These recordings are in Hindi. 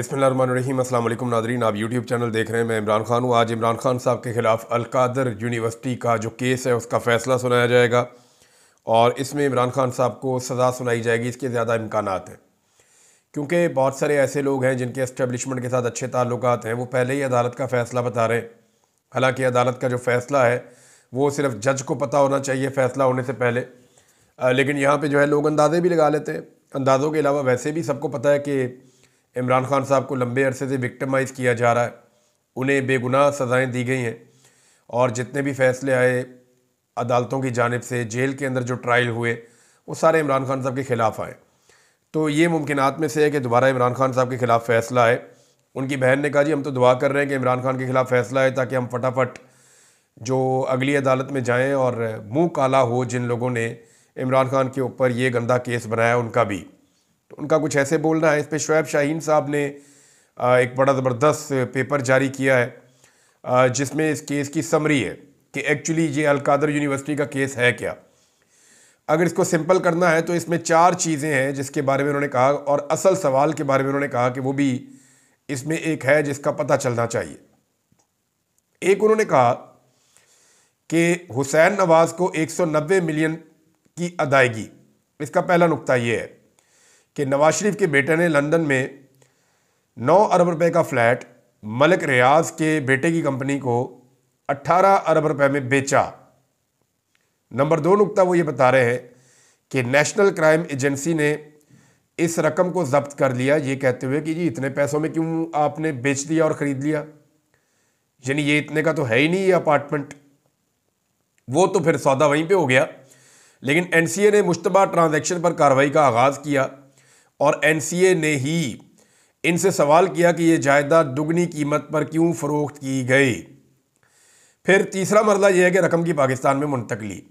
बिस्मिल्लाहिर्रहमानिर्रहीम। अस्सलाम वालेकुम नादरीन, आप यूट्यूब चैनल देख रहे हैं। मैं इमरान खान हूँ। आज इमरान खान साहब के ख़िलाफ़ अल-कादर यूनिवर्सिटी का जो केस है उसका फ़ैसला सुनाया जाएगा और इसमें इमरान खान साहब को सज़ा सुनाई जाएगी। इसके ज़्यादा इम्कानात हैं क्योंकि बहुत सारे ऐसे लोग हैं जिनके एस्टेब्लिशमेंट के साथ अच्छे ताल्लुकात हैं, वो पहले ही अदालत का फ़ैसला बता रहे हैं। हालांकि अदालत का जो फ़ैसला है वो सिर्फ जज को पता होना चाहिए फ़ैसला होने से पहले, लेकिन यहाँ पे जो है लोग अंदाज़े भी लगा लेते हैं। अंदाज़ों के अलावा वैसे भी सबको पता है कि इमरान खान साहब को लंबे अरसे से विक्टिमाइज़ किया जा रहा है, उन्हें बेगुनाह सज़ाएँ दी गई हैं और जितने भी फ़ैसले आए अदालतों की जानिब से, जेल के अंदर जो ट्रायल हुए, वो सारे इमरान खान साहब के ख़िलाफ़ आए। तो ये मुमकिनात में से है कि दोबारा इमरान खान साहब के ख़िलाफ़ फ़ैसला आए। उनकी बहन ने कहा जी हम तो दुआ कर रहे हैं कि इमरान खान के ख़िलाफ़ फ़ैसला आए ताकि हम फटाफट जो अगली अदालत में जाएं और मुंह काला हो जिन लोगों ने इमरान खान के ऊपर ये गंदा केस बनाया उनका भी। तो उनका कुछ ऐसे बोलना है। इस पर शुएब शाहीन साहब ने एक बड़ा ज़बरदस्त पेपर जारी किया है जिसमें इस केस की समरी है कि एक्चुअली ये अल-कादर यूनिवर्सिटी का केस है क्या। अगर इसको सिंपल करना है तो इसमें 4 चीज़ें हैं जिसके बारे में उन्होंने कहा, और असल सवाल के बारे में उन्होंने कहा कि वो भी इसमें एक है जिसका पता चलना चाहिए। एक, उन्होंने कहा कि हुसैन नवाज़ को 190 मिलियन की अदायगी। इसका पहला नुक्ता ये है कि नवाज शरीफ के बेटे ने लंदन में 9 अरब रुपए का फ्लैट मलिक रियाज के बेटे की कंपनी को 18 अरब रुपए में बेचा। नंबर 2 नुक्ता वो ये बता रहे हैं कि नेशनल क्राइम एजेंसी ने इस रकम को जब्त कर लिया, ये कहते हुए कि जी इतने पैसों में क्यों आपने बेच दिया और ख़रीद लिया, यानी ये इतने का तो है ही नहीं ये अपार्टमेंट। वो तो फिर सौदा वहीं पे हो गया। लेकिन एनसीए ने मुश्तबा ट्रांजैक्शन पर कार्रवाई का आगाज़ किया और एनसीए ने ही इनसे सवाल किया कि ये जायदाद दुगनी कीमत पर क्यों फ़रोख्त की गई। फिर तीसरा मरला यह है कि रकम की पाकिस्तान में मुंतकली।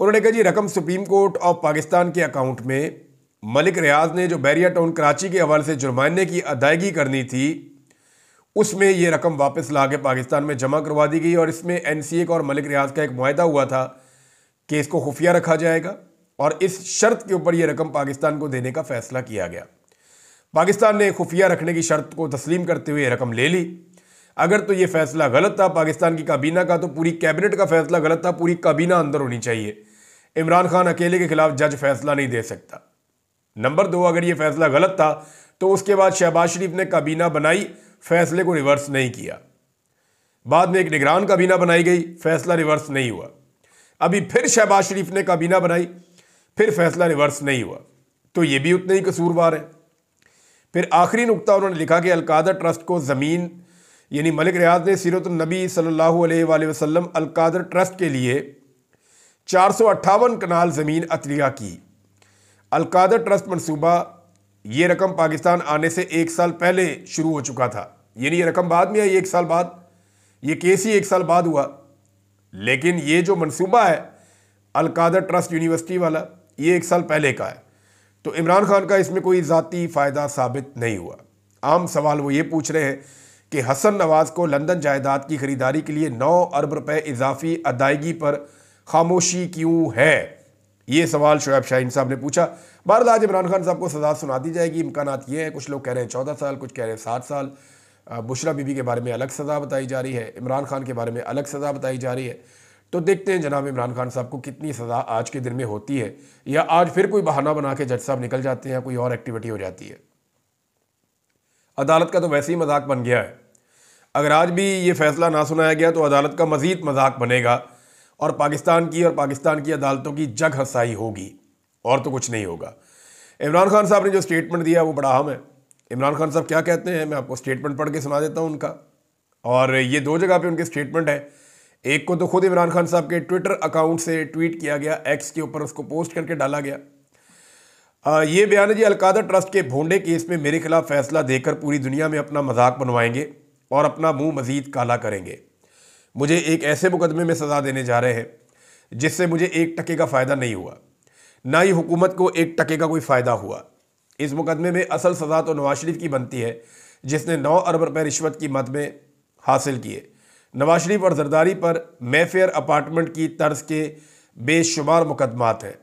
उन्होंने कहा जी रकम सुप्रीम कोर्ट ऑफ पाकिस्तान के अकाउंट में मलिक रियाज ने जो बैरिया टाउन कराची के हवाले से जुर्माने की अदायगी करनी थी उसमें ये रकम वापस ला के पाकिस्तान में जमा करवा दी गई। और इसमें एनसीए का और मलिक रियाज का एक मुआहदा हुआ था कि इसको खुफिया रखा जाएगा और इस शर्त के ऊपर यह रकम पाकिस्तान को देने का फैसला किया गया। पाकिस्तान ने खुफिया रखने की शर्त को तस्लीम करते हुए रकम ले ली। अगर तो ये फैसला गलत था पाकिस्तान की काबीना का, तो पूरी कैबिनेट का फैसला गलत था, पूरी काबीना अंदर होनी चाहिए। इमरान खान अकेले के खिलाफ जज फैसला नहीं दे सकता। नंबर 2, अगर ये फैसला गलत था तो उसके बाद शहबाज शरीफ ने काबीना बनाई, फैसले को रिवर्स नहीं किया। बाद में एक निगरान काबीना बनाई गई, फैसला रिवर्स नहीं हुआ। अभी फिर शहबाज शरीफ ने काबीना बनाई, फिर फैसला रिवर्स नहीं हुआ। तो ये भी उतने ही कसूरवार है। फिर आखिरी नुक्ता उन्होंने लिखा कि अल-कादर ट्रस्ट को ज़मीन, यानी मलिक रियाज ने सीरत नबी सल्लल्लाहु अलैहि वसल्लम अल-कादर ट्रस्ट के लिए 458 कनाल ज़मीन अतलिया की। अल-कादर ट्रस्ट मनसूबा, ये रकम पाकिस्तान आने से 1 साल पहले शुरू हो चुका था, यानी ये रकम बाद में आई 1 साल बाद, ये केस ही 1 साल बाद हुआ। लेकिन ये जो मनसूबा है अल-कादर ट्रस्ट यूनिवर्सिटी वाला, ये 1 साल पहले का है। तो इमरान खान का इसमें कोई ज़ाती फ़ायदा साबित नहीं हुआ। आम सवाल वो ये पूछ रहे हैं कि हसन नवाज़ को लंदन जायदाद की ख़रीदारी के लिए 9 अरब रुपए इजाफी अदायगी पर खामोशी क्यों है, ये सवाल शुएब शाहीन साहब ने पूछा। बहरहाल आज इमरान खान साहब को सज़ा सुना दी जाएगी। इम्कानात ये हैं, कुछ लोग कह रहे हैं 14 साल, कुछ कह रहे हैं 7 साल। बुशरा बीबी के बारे में अलग सज़ा बताई जा रही है, इमरान खान के बारे में अलग सज़ा बताई जा रही है। तो देखते हैं जनाब इमरान खान साहब को कितनी सज़ा आज के दिन में होती है, या आज फिर कोई बहाना बना के जज साहब निकल जाते हैं या कोई और एक्टिविटी हो जाती है। अदालत का तो वैसे ही मजाक बन गया है। अगर आज भी ये फैसला ना सुनाया गया तो अदालत का मज़ीद मजाक बनेगा और पाकिस्तान की अदालतों की जग हंसाई होगी, और तो कुछ नहीं होगा। इमरान खान साहब ने जो स्टेटमेंट दिया वो बड़ा अहम है। इमरान खान साहब क्या कहते हैं, मैं आपको स्टेटमेंट पढ़ के सुना देता हूँ उनका। और ये 2 जगह पे उनके स्टेटमेंट है। एक को तो खुद इमरान खान साहब के ट्विटर अकाउंट से ट्वीट किया गया, एक्स के ऊपर उसको पोस्ट करके डाला गया। ये बयान है जी, अल-कादर ट्रस्ट के भोंडे केस में मेरे खिलाफ फैसला देकर पूरी दुनिया में अपना मजाक बनवाएंगे और अपना मुंह मजीद काला करेंगे। मुझे एक ऐसे मुकदमे में सज़ा देने जा रहे हैं जिससे मुझे 1 टके का फ़ायदा नहीं हुआ, ना ही हुकूमत को 1 टके का कोई फ़ायदा हुआ। इस मुकदमे में असल सज़ा तो नवाज शरीफ की बनती है जिसने 9 अरब रुपए रिश्वत की मद में हासिल किए। नवाज शरीफ और जरदारी पर मेफेयर अपार्टमेंट की तर्ज के बेशुमार मुकदमात हैं।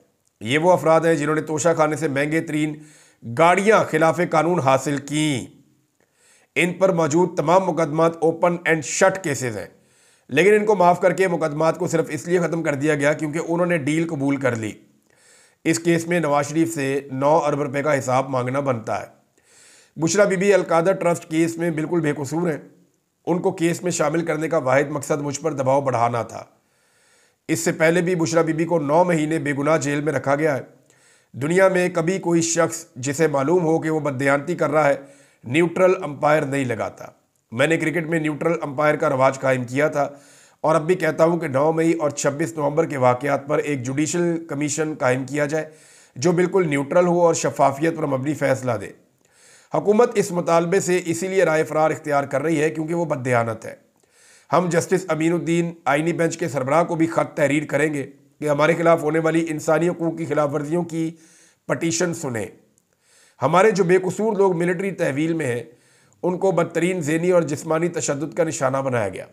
ये वो अफराद हैं जिन्होंने तोशा खाने से महंगे तरीन गाड़ियाँ खिलाफ कानून हासिल की। इन पर मौजूद तमाम मुकदमात ओपन एंड शट केसेस हैं, लेकिन इनको माफ़ करके मुकदमात को सिर्फ इसलिए ख़त्म कर दिया गया क्योंकि उन्होंने डील कबूल कर ली। इस केस में नवाज शरीफ से 9 अरब रुपए का हिसाब मांगना बनता है। बुशरा बीबी अलकादर ट्रस्ट केस में बिल्कुल बेकसूर हैं। उनको केस में शामिल करने का वाहिद मकसद मुझ पर दबाव बढ़ाना था। इससे पहले भी बुशरा बीबी को 9 महीने बेगुनाह जेल में रखा गया है। दुनिया में कभी कोई शख्स जिसे मालूम हो कि वो बददियानती कर रहा है न्यूट्रल अंपायर नहीं लगाता। मैंने क्रिकेट में न्यूट्रल अंपायर का रवाज कायम किया था और अब भी कहता हूं कि 9 मई और 26 नवंबर के वाक़यात पर एक जुडिशल कमीशन कायम किया जाए जो बिल्कुल न्यूट्रल हो और शफाफियत पर मबनी फैसला दे। हुकूमत इस मुतालबे से इसीलिए राय फरार इख्तियार कर रही है क्योंकि वो बददियानत है। हम जस्टिस अमीनुद्दीन आइनी बेंच के सरबराह को भी ख़त तहरीर करेंगे कि हमारे खिलाफ होने वाली इंसानी हकूक़ की खिलाफ वर्जियों की पटिशन सुने। हमारे जो बेकसूर लोग मिलिट्री तहवील में हैं उनको बदतरीन ज़हनी और जिस्मानी तशद्दुद का निशाना बनाया गया।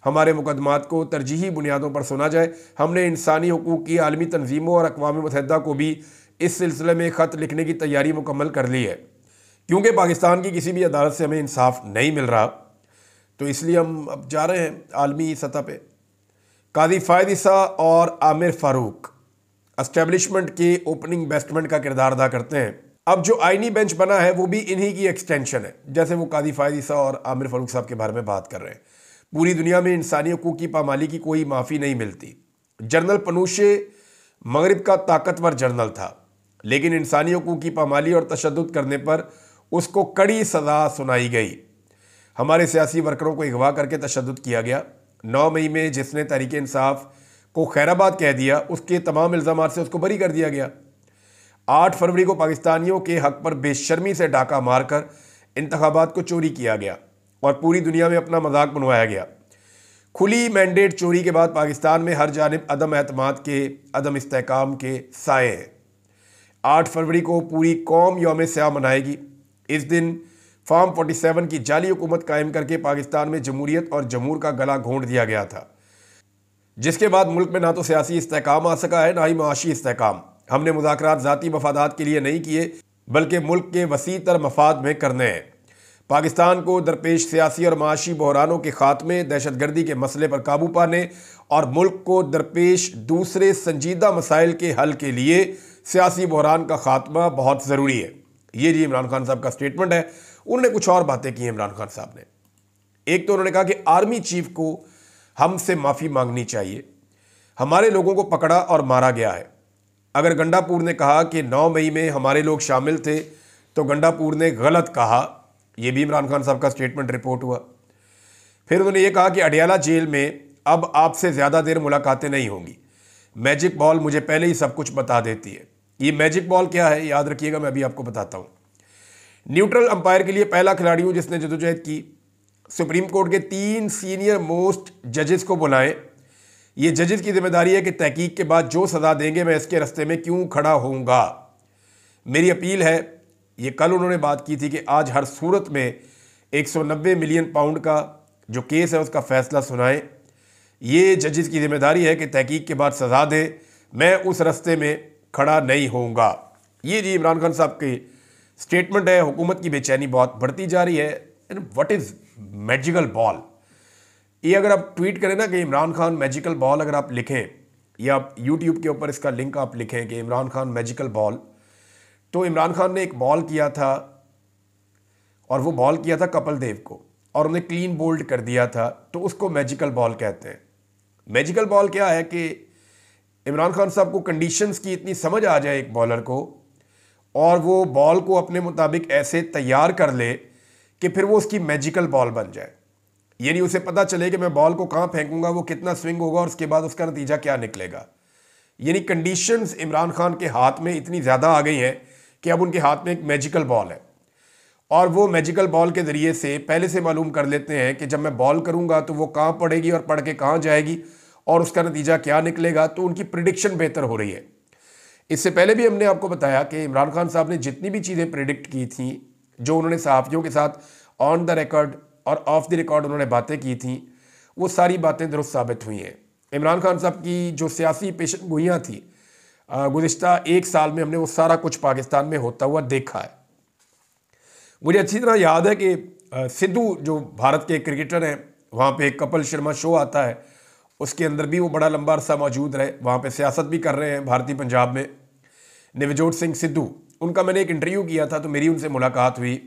हमारे मुकदमात को तरजीही बुनियादों पर सुना जाए। हमने इंसानी हकूक़ की आलमी तंजीमों और अक़वाम मुत्तहिदा को भी इस सिलसिले में ख़त लिखने की तैयारी मुकम्मल कर ली है। क्योंकि पाकिस्तान की किसी भी अदालत से हमें इंसाफ नहीं मिल रहा, तो इसलिए हम अब जा रहे हैं आलमी सतह पे। कादी फ़ायद ईसा और आमिर फ़ारूक एस्टेब्लिशमेंट के ओपनिंग बेस्टमेंट का किरदार अदा करते हैं। अब जो आइनी बेंच बना है वो भी इन्हीं की एक्सटेंशन है, जैसे वो कादी फ़ायद ईसा और आमिर फ़ारूक साहब के बारे में बात कर रहे हैं। पूरी दुनिया में इंसानी हकूक़ की पामाली की कोई माफ़ी नहीं मिलती। जनरल पनूशे मगरिब का ताकतवर जनरल था, लेकिन इंसानी हकूक़ की पामाली और तशद्दुद करने पर उसको कड़ी सज़ा सुनाई गई। हमारे सियासी वर्करों को अगवा करके तशद्दुद किया गया। 9 मई में जिसने तहरीक इंसाफ को खैराबाद कह दिया उसके तमाम इल्ज़ामात से उसको बरी कर दिया गया। 8 फरवरी को पाकिस्तानियों के हक पर बेशर्मी से डाका मारकर इंतखाबात को चोरी किया गया और पूरी दुनिया में अपना मजाक बनवाया गया। खुली मैंडेट चोरी के बाद पाकिस्तान में हर जानिब अदम एतमाद के, अदम इस्तेहकाम के साए हैं। 8 फरवरी को पूरी कौम यौम स्याह मनाएगी। इस दिन फार्म 47 की जाली हुकूमत कायम करके पाकिस्तान में जमहूरियत और जमहूर का गला घोंट दिया गया था, जिसके बाद मुल्क में ना तो सियासी इस्तेहकाम आ सका है ना ही माशी इस्तेहकाम। हमने मुज़ाकरात ज़ाती मफादात के लिए नहीं किए बल्कि मुल्क के वसी तर मफाद में करने हैं। पाकिस्तान को दरपेश सियासी और माशी बहरानों के खात्मे, दहशतगर्दी के मसले पर काबू पाने और मुल्क को दरपेश दूसरे संजीदा मसाइल के हल के लिए सियासी बहरान का खात्मा बहुत ज़रूरी है। ये जी इमरान खान साहब का स्टेटमेंट है। उन्होंने कुछ और बातें की हैं इमरान खान साहब ने। एक तो उन्होंने कहा कि आर्मी चीफ को हमसे माफ़ी मांगनी चाहिए, हमारे लोगों को पकड़ा और मारा गया है। अगर गंडापुर ने कहा कि 9 मई में हमारे लोग शामिल थे तो गंडापुर ने गलत कहा। यह भी इमरान खान साहब का स्टेटमेंट रिपोर्ट हुआ। फिर उन्होंने ये कहा कि अडियाला जेल में अब आपसे ज़्यादा देर मुलाकातें नहीं होंगी। मैजिक बॉल मुझे पहले ही सब कुछ बता देती है। ये मैजिक बॉल क्या है याद रखिएगा, मैं अभी आपको बताता हूँ। न्यूट्रल अंपायर के लिए पहला खिलाड़ी हूँ जिसने जदोजहद की। सुप्रीम कोर्ट के 3 सीनियर मोस्ट जजेस को बुलाएं। ये जजेस की जिम्मेदारी है कि तहकीक के बाद जो सज़ा देंगे मैं इसके रास्ते में क्यों खड़ा होऊंगा। मेरी अपील है, ये कल उन्होंने बात की थी कि आज हर सूरत में 190 मिलियन पाउंड का जो केस है उसका फैसला सुनाएं। ये जजेस की जिम्मेदारी है कि तहकीक के बाद सज़ा दें, मैं उस रास्ते में खड़ा नहीं होऊंगा। ये जी इमरान खान साहब के स्टेटमेंट है। हुकूमत की बेचैनी बहुत बढ़ती जा रही है। व्हाट इज़ मैजिकल बॉल, ये अगर आप ट्वीट करें ना कि इमरान खान मैजिकल बॉल, अगर आप लिखें या आप यूट्यूब के ऊपर इसका लिंक आप लिखें कि इमरान खान मैजिकल बॉल, तो इमरान खान ने एक बॉल किया था और वो बॉल किया था कपिल देव को और उन्हें क्लीन बोल्ड कर दिया था, तो उसको मैजिकल बॉल कहते हैं। मैजिकल बॉल क्या है कि इमरान खान साहब को कंडीशंस की इतनी समझ आ जाए एक बॉलर को और वो बॉल को अपने मुताबिक ऐसे तैयार कर ले कि फिर वो उसकी मैजिकल बॉल बन जाए। यानी उसे पता चले कि मैं बॉल को कहाँ फेंकूंगा, वो कितना स्विंग होगा और उसके बाद उसका नतीजा क्या निकलेगा। यानी कंडीशंस इमरान खान के हाथ में इतनी ज़्यादा आ गई हैं कि अब उनके हाथ में एक मैजिकल बॉल है और वो मैजिकल बॉल के ज़रिए से पहले से मालूम कर लेते हैं कि जब मैं बॉल करूँगा तो वो कहाँ पड़ेगी और पड़ के कहाँ जाएगी और उसका नतीजा क्या निकलेगा। तो उनकी प्रिडिक्शन बेहतर हो रही है। इससे पहले भी हमने आपको बताया कि इमरान खान साहब ने जितनी भी चीज़ें प्रिडिक्ट की थी, जो उन्होंने सहाफ़ियों के साथ ऑन द रिकॉर्ड और ऑफ द रिकॉर्ड उन्होंने बातें की थी, वो सारी बातें दुरुस्त साबित हुई हैं। इमरान खान साहब की जो सियासी पेशन गोइयाँ थी गुज़िश्ता 1 साल में, हमने वो सारा कुछ पाकिस्तान में होता हुआ देखा है। मुझे अच्छी तरह याद है कि सिद्धू जो भारत के क्रिकेटर हैं, वहाँ पे एक कपिल शर्मा शो आता है, उसके अंदर भी वो बड़ा लंबा अरसा मौजूद रहे, वहाँ पे सियासत भी कर रहे हैं भारतीय पंजाब में। नवजोत सिंह सिद्धू, उनका मैंने एक इंटरव्यू किया था, तो मेरी उनसे मुलाकात हुई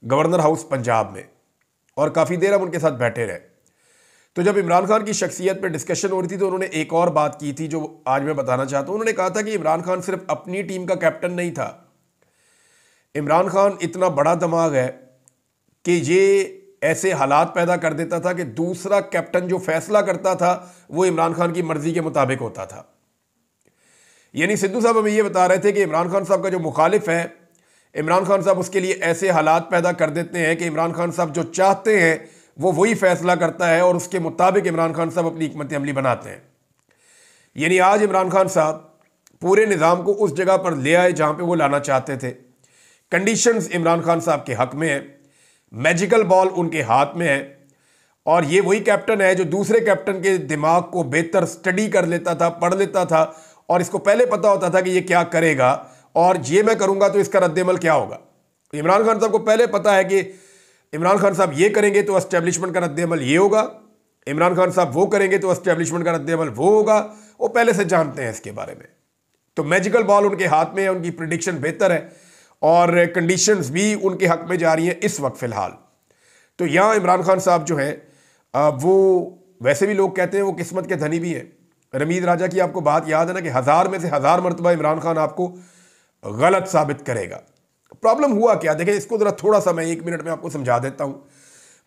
गवर्नर हाउस पंजाब में, और काफ़ी देर हम उनके साथ बैठे रहे। तो जब इमरान खान की शख्सियत पे डिस्कशन हो रही थी तो उन्होंने एक और बात की थी जो आज मैं बताना चाहता हूँ। उन्होंने कहा था कि इमरान खान सिर्फ अपनी टीम का कैप्टन नहीं था, इमरान खान इतना बड़ा दिमाग है कि ये ऐसे हालात पैदा कर देता था कि दूसरा कैप्टन जो फैसला करता था वो इमरान खान की मर्जी के मुताबिक होता था। यानी सिद्धू साहब हमें ये बता रहे थे कि इमरान खान साहब का जो मुखालिफ है, इमरान खान साहब उसके लिए ऐसे हालात पैदा कर देते हैं कि इमरान खान साहब जो चाहते हैं वो वही फैसला करता है और उसके मुताबिक इमरान खान साहब अपनी हिकमत अमली बनाते हैं। यानी आज इमरान खान साहब पूरे निज़ाम को उस जगह पर ले आए जहां पे वो लाना चाहते थे। कंडीशंस इमरान खान साहब के हक में है, मैजिकल बॉल उनके हाथ में है, और ये वही कैप्टन है जो दूसरे कैप्टन के दिमाग को बेहतर स्टडी कर लेता था, पढ़ लेता था, और इसको पहले पता होता था कि ये क्या करेगा और ये मैं करूंगा तो इसका रद्देमल क्या होगा। इमरान खान साहब को पहले पता है कि इमरान खान साहब ये करेंगे तो एस्टेब्लिशमेंट का रद्देमल ये होगा, इमरान खान साहब वो करेंगे तो एस्टेब्लिशमेंट का रद्देमल वो होगा, वो पहले से जानते हैं इसके बारे में। तो मैजिकल बॉल उनके हाथ में है, उनकी प्रिडिक्शन बेहतर है और कंडीशंस भी उनके हक में जा रही हैं इस वक्त फ़िलहाल। तो यहाँ इमरान खान साहब जो हैं वो वैसे भी लोग कहते हैं वो किस्मत के धनी भी हैं। रमीज राजा की आपको बात याद है ना कि 1000 में से 1000 मरतबा इमरान खान आपको गलत साबित करेगा। प्रॉब्लम हुआ क्या, देखें इसको ज़रा थोड़ा सा मैं 1 मिनट में आपको समझा देता हूँ।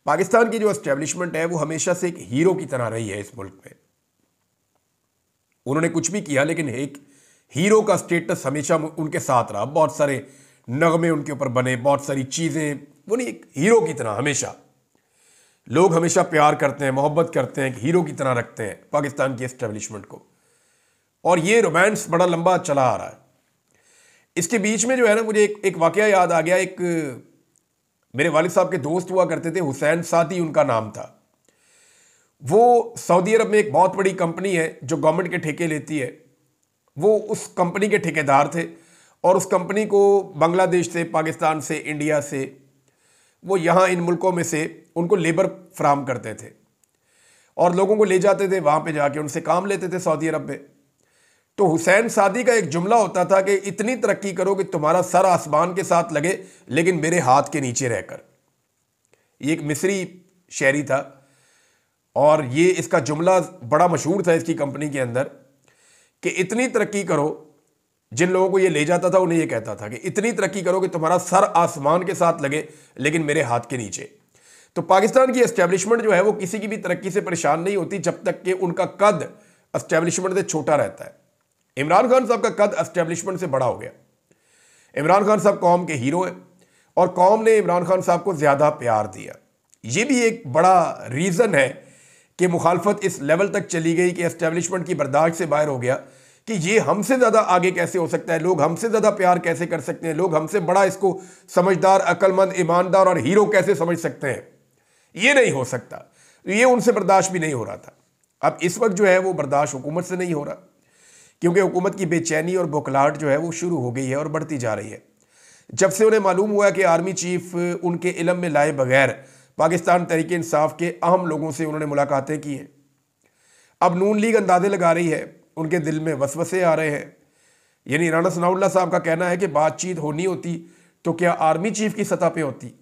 पाकिस्तान की जो एस्टेब्लिशमेंट है वो हमेशा से एक हीरो की तरह रही है इस मुल्क में। उन्होंने कुछ भी किया लेकिन एक हीरो का स्टेटस हमेशा उनके साथ रहा। बहुत सारे नगमे उनके ऊपर बने, बहुत सारी चीज़ें, वो नहीं, एक हीरो की तरह हमेशा लोग हमेशा प्यार करते हैं, मोहब्बत करते हैं, एक हीरो की तरह रखते हैं पाकिस्तान की एस्टेब्लिशमेंट को। और ये रोमांस बड़ा लंबा चला आ रहा है। इसके बीच में जो है ना, मुझे एक वाकया याद आ गया। एक मेरे वालिद साहब के दोस्त हुआ करते थे, हुसैन सादी उनका नाम था। वो सऊदी अरब में एक बहुत बड़ी कंपनी है जो गवर्नमेंट के ठेके लेती है, वो उस कंपनी के ठेकेदार थे और उस कंपनी को बांग्लादेश से, पाकिस्तान से, इंडिया से, वो यहाँ इन मुल्कों में से उनको लेबर फ्राहम करते थे और लोगों को ले जाते थे, वहाँ पे जाके उनसे काम लेते थे सऊदी अरब में। तो हुसैन सादी का एक जुमला होता था कि इतनी तरक्की करो कि तुम्हारा सर आसमान के साथ लगे लेकिन मेरे हाथ के नीचे रहकर। ये एक मिस्री शायरी था और ये इसका जुमला बड़ा मशहूर था इसकी कंपनी के अंदर कि इतनी तरक्की करो, जिन लोगों को ये ले जाता था उन्हें ये कहता था कि इतनी तरक्की करो कि तुम्हारा सर आसमान के साथ लगे लेकिन मेरे हाथ के नीचे। तो पाकिस्तान की एस्टेब्लिशमेंट जो है वो किसी की भी तरक्की से परेशान नहीं होती जब तक कि उनका कद एस्टेब्लिशमेंट से छोटा रहता है। इमरान खान साहब का कद एस्टेब्लिशमेंट से बड़ा हो गया। इमरान खान साहब कौम के हीरो हैं और कौम ने इमरान खान साहब को ज़्यादा प्यार दिया। ये भी एक बड़ा रीज़न है कि मुखालफत इस लेवल तक चली गई कि एस्टेब्लिशमेंट की बर्दाश्त से बाहर हो गया कि ये हमसे ज़्यादा आगे कैसे हो सकता है, लोग हमसे ज़्यादा प्यार कैसे कर सकते हैं, लोग हमसे बड़ा इसको समझदार, अक्लमंद, ईमानदार और हीरो कैसे समझ सकते हैं। ये नहीं हो सकता। तो ये उनसे बर्दाश्त भी नहीं हो रहा था। अब इस वक्त जो है वो बर्दाश्त हुकूमत से नहीं हो रहा क्योंकि हुकूमत की बेचैनी और बौखलाहट जो है वो शुरू हो गई है और बढ़ती जा रही है। जब से उन्हें मालूम हुआ कि आर्मी चीफ उनके इल्म में लाए बगैर पाकिस्तान तहरीक इंसाफ के अहम लोगों से उन्होंने मुलाकातें की हैं। अब नून लीग अंदाजे लगा रही है, उनके दिल में वसवसे आ रहे हैं। यानी राणा सनाउल्लाह साहब का कहना है कि बातचीत होनी होती तो क्या आर्मी चीफ की सतह पे होती।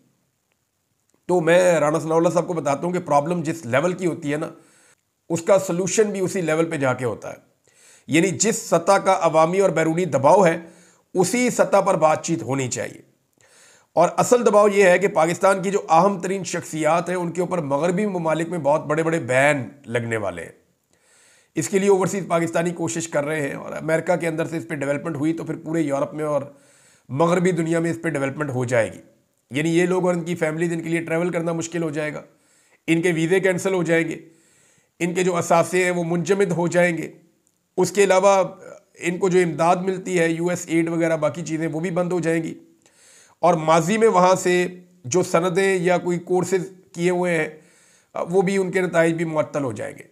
तो मैं राणा सनाउल्लाह साहब को बताता हूँ कि प्रॉब्लम जिस लेवल की होती है ना, उसका सलूशन भी उसी लेवल पे जाके होता है। यानी जिस सतह का अवामी और बैरूनी दबाव है उसी सतह पर बातचीत होनी चाहिए। और असल दबाव यह है कि पाकिस्तान की जो अहम तरीन शख्सियात हैं उनके ऊपर मगरबी ममालिक में बहुत बड़े बड़े बैन लगने वाले हैं। इसके लिए ओवरसीज़ पाकिस्तानी कोशिश कर रहे हैं और अमेरिका के अंदर से इस पर डेवलपमेंट हुई तो फिर पूरे यूरोप में और मगरबी दुनिया में इस पर डेवलपमेंट हो जाएगी। यानी ये लोग और इनकी फैमिली इनके लिए ट्रैवल करना मुश्किल हो जाएगा, इनके वीज़े कैंसिल हो जाएंगे, इनके जो असासे हैं वो मुंजमद हो जाएंगे। उसके अलावा इनको जो इमदाद मिलती है, US एड वगैरह बाकी चीज़ें, वो भी बंद हो जाएंगी। और माजी में वहाँ से जो सनदें या कोई कोर्सेज किए हुए हैं वो भी, उनके नताइज भी मुअत्तल हो जाएंगे।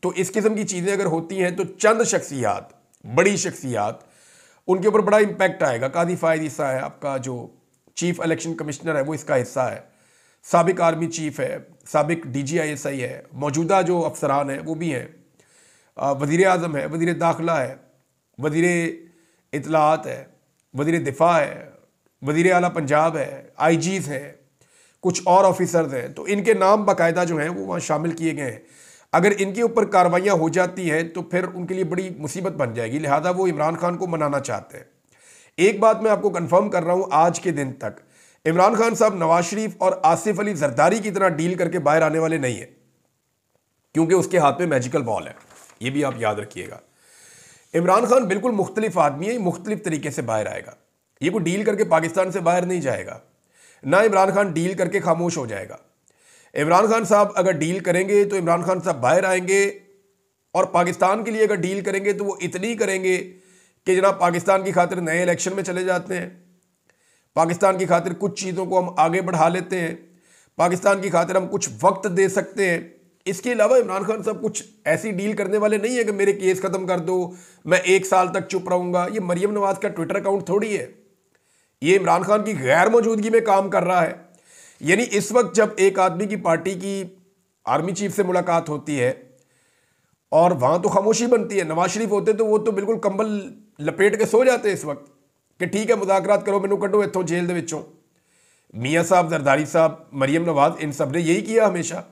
तो इस किस्म की चीज़ें अगर होती हैं तो चंद शख्सियात, बड़ी शख्सियात, उनके ऊपर बड़ा इम्पैक्ट आएगा। कादी फायद हिस्सा है, आपका जो चीफ इलेक्शन कमिश्नर है वो इसका हिस्सा है, साबिक आर्मी चीफ है, साबिक DGISI है, मौजूदा जो अफसरान हैं वो भी हैं, वज़ीर आज़म है, वज़ीर दाखिला है, वज़ीर इत्तलाआत है, वज़ीर दिफा है, वज़ीर आला पंजाब है, IGs हैं, कुछ और ऑफिसर्स हैं। तो इनके नाम बाकायदा जो हैं वो वहाँ शामिल किए गए हैं। अगर इनके ऊपर कार्रवाइयाँ हो जाती हैं तो फिर उनके लिए बड़ी मुसीबत बन जाएगी, लिहाजा वो इमरान खान को मनाना चाहते हैं। एक बात मैं आपको कंफर्म कर रहा हूँ, आज के दिन तक इमरान खान साहब नवाज शरीफ और आसिफ अली जरदारी की तरह डील करके बाहर आने वाले नहीं है, क्योंकि उसके हाथ में मैजिकल बॉल है। ये भी आप याद रखिएगा। इमरान खान बिल्कुल मुख्तलिफ आदमी है, मुख्तलिफ तरीके से बाहर आएगा। ये कोई डील करके पाकिस्तान से बाहर नहीं जाएगा, ना इमरान खान डील करके खामोश हो जाएगा। इमरान खान साहब अगर डील करेंगे तो इमरान खान साहब बाहर आएंगे, और पाकिस्तान के लिए अगर डील करेंगे तो वो इतनी करेंगे कि जनाब पाकिस्तान की खातिर नए इलेक्शन में चले जाते हैं, पाकिस्तान की खातिर कुछ चीज़ों को हम आगे बढ़ा लेते हैं, पाकिस्तान की खातिर हम कुछ वक्त दे सकते हैं। इसके अलावा इमरान खान साहब कुछ ऐसी डील करने वाले नहीं है कि मेरे केस ख़त्म कर दो, मैं 1 साल तक चुप रहूँगा। ये मरियम नवाज का ट्विटर अकाउंट थोड़ी है, ये इमरान खान की गैर मौजूदगी में काम कर रहा है। यानी इस वक्त जब एक आदमी की पार्टी की आर्मी चीफ से मुलाकात होती है और वहाँ तो खामोशी बनती है, नवाज शरीफ होते तो वो तो बिल्कुल कंबल लपेट के सो जाते इस वक्त कि ठीक है मुज़ाकरात करो, मैनू कड्डो इत्थों जेल दे विचों। मियाँ साहब, जरदारी साहब, मरियम नवाज, इन सब ने यही किया हमेशा।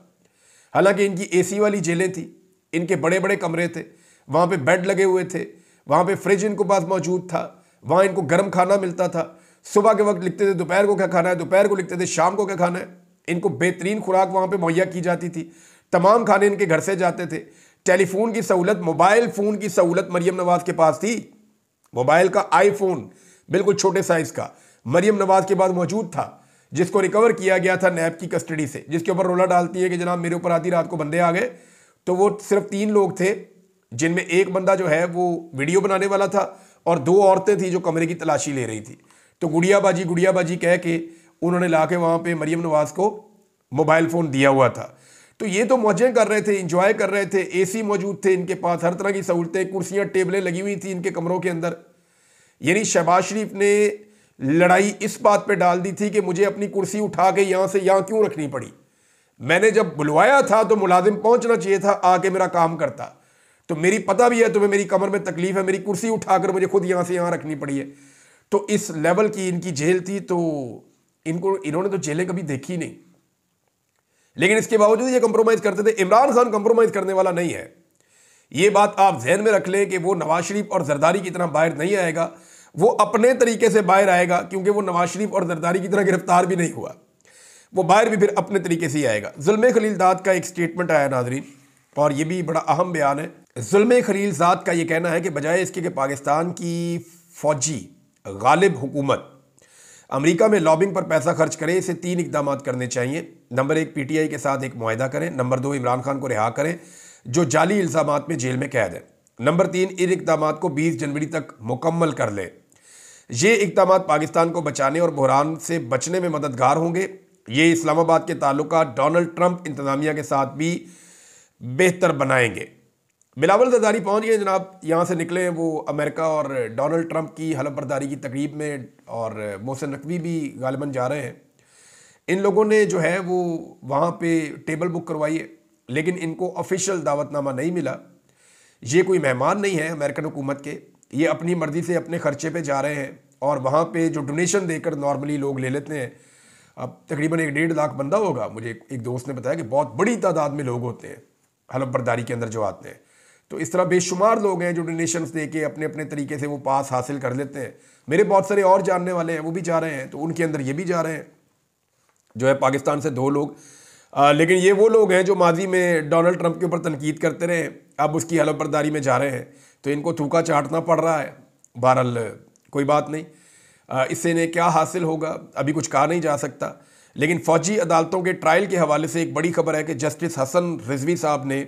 हालांकि इनकी AC वाली जेलें थी, इनके बड़े बड़े कमरे थे, वहाँ पे बेड लगे हुए थे, वहाँ पे फ्रिज इनको पास मौजूद था, वहाँ इनको गर्म खाना मिलता था। सुबह के वक्त लिखते थे दोपहर को क्या खाना है, दोपहर को लिखते थे शाम को क्या खाना है। इनको बेहतरीन खुराक वहाँ पे मुहैया की जाती थी, तमाम खाने इनके घर से जाते थे। टेलीफोन की सहूलत, मोबाइल फ़ोन की सहूलत मरियम नवाज के पास थी। मोबाइल का iPhone बिल्कुल छोटे साइज़ का मरियम नवाज के पास मौजूद था, जिसको रिकवर किया गया था नैब की कस्टडी से, जिसके ऊपर रोला डालती है कि जनाब मेरे ऊपर आधी रात को बंदे आ गए। तो वो सिर्फ 3 लोग थे, जिनमें एक बंदा जो है वो वीडियो बनाने वाला था और 2 औरतें थी जो कमरे की तलाशी ले रही थी। तो गुड़िया बाजी कह के उन्होंने ला के वहाँ पे मरियम नवाज को मोबाइल फ़ोन दिया हुआ था। तो ये तो मौजें कर रहे थे, इंजॉय कर रहे थे, AC मौजूद थे इनके पास, हर तरह की सहूलतें, कुर्सियाँ टेबलें लगी हुई थी इनके कमरों के अंदर। यानी शहबाज शरीफ ने लड़ाई इस बात पे डाल दी थी कि मुझे अपनी कुर्सी उठा के यहाँ से यहाँ क्यों रखनी पड़ी। मैंने जब बुलवाया था तो मुलाजिम पहुँचना चाहिए था, आके मेरा काम करता। तो मेरी पता भी है तुम्हें मेरी कमर में तकलीफ है, मेरी कुर्सी उठाकर मुझे खुद यहाँ से यहाँ रखनी पड़ी है। तो इस लेवल की इनकी जेल थी। तो इन्होंने तो जेलें कभी देखी नहीं, लेकिन इसके बावजूद ये कंप्रोमाइज़ करते थे। इमरान खान कंप्रोमाइज़ करने वाला नहीं है, ये बात आप जहन में रख लें कि वो नवाज शरीफ और जरदारी की तरह बाहर नहीं आएगा, वो अपने तरीके से बाहर आएगा, क्योंकि वो नवाज शरीफ और जरदारी की तरह गिरफ्तार भी नहीं हुआ, वो बाहर भी फिर अपने तरीके से ही आएगा। जुल्मे खलीलजाद का एक स्टेटमेंट आया नाजरीन, और ये भी बड़ा अहम बयान है। जुल्मे खलीलजाद का ये कहना है कि बजाय इसके कि पाकिस्तान की फौजी गालिब हुकूमत अमेरिका में लॉबिंग पर पैसा खर्च करे, इसे 3 इकदाम करने चाहिए। नंबर 1, PTI के साथ एक मुआहदा करें। नंबर 2, इमरान खान को रिहा करें जो जाली इल्ज़ामात में जेल में कैद है। नंबर 3, इन इकदाम को 20 जनवरी तक मुकम्मल कर लें। ये इकदाम पाकिस्तान को बचाने और बहरान से बचने में मददगार होंगे। ये इस्लामाबाद के ताल्लुकात डोनाल्ड ट्रंप इंतज़ामिया के साथ भी बेहतर बनाएंगे। बिलावल जरदारी पहुँच गए जनाब, यहाँ से निकले वो अमेरिका और डोनाल्ड ट्रंप की हलफ बर्दारी की तकरीब में, और मोहसिन नकवी भी गालिबन जा रहे हैं। इन लोगों ने जो है वो वहाँ पे टेबल बुक करवाई है, लेकिन इनको ऑफिशियल दावतनामा नहीं मिला। ये कोई मेहमान नहीं है अमेरिकन हुकूमत के, ये अपनी मर्ज़ी से अपने ख़र्चे पे जा रहे हैं, और वहाँ पे जो डोनेशन देकर नॉर्मली लोग ले लेते हैं। अब तकरीबन 1-1.5 लाख बंदा होगा, मुझे एक दोस्त ने बताया कि बहुत बड़ी तादाद में लोग होते हैं हलफ बर्दारी के अंदर जो आते हैं। तो इस तरह बेशुमार लोग हैं जो डोनेशंस दे के अपने अपने तरीके से वो पास हासिल कर लेते हैं। मेरे बहुत सारे और जानने वाले हैं, वो भी जा रहे हैं, तो उनके अंदर ये भी जा रहे हैं जो है पाकिस्तान से 2 लोग। लेकिन ये वो लोग हैं जो माजी में डोनाल्ड ट्रंप के ऊपर तनकीद करते रहे, अब उसकी हलफ बर्दारी में जा रहे हैं, तो इनको थूका चाटना पड़ रहा है। बहरहाल कोई बात नहीं, इससे इन्हें क्या हासिल होगा अभी कुछ कहा नहीं जा सकता। लेकिन फ़ौजी अदालतों के ट्रायल के हवाले से एक बड़ी खबर है कि जस्टिस हसन रिजवी साहब ने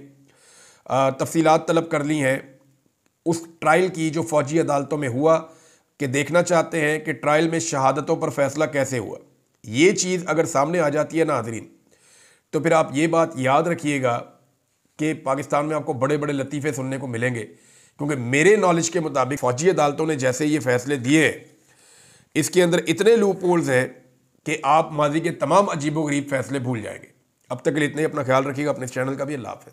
तफसीलात तलब कर ली हैं उस ट्रायल की जो फ़ौजी अदालतों में हुआ, कि देखना चाहते हैं कि ट्रायल में शहादतों पर फैसला कैसे हुआ। ये चीज़ अगर सामने आ जाती है नाज़रीन, तो फिर आप ये बात याद रखिएगा कि पाकिस्तान में आपको बड़े बड़े लतीफ़े सुनने को मिलेंगे। क्योंकि मेरे नॉलेज के मुताबिक फ़ौजी अदालतों ने जैसे ये फ़ैसले दिए, इसके अंदर इतने लूप होल्स हैं कि आप माजी के तमाम अजीबोगरीब फैसले भूल जाएंगे। अब तक के लिए इतने ही, अपना ख्याल रखिएगा, अपने इस चैनल का भी। अल्लाह हाफ़िज़।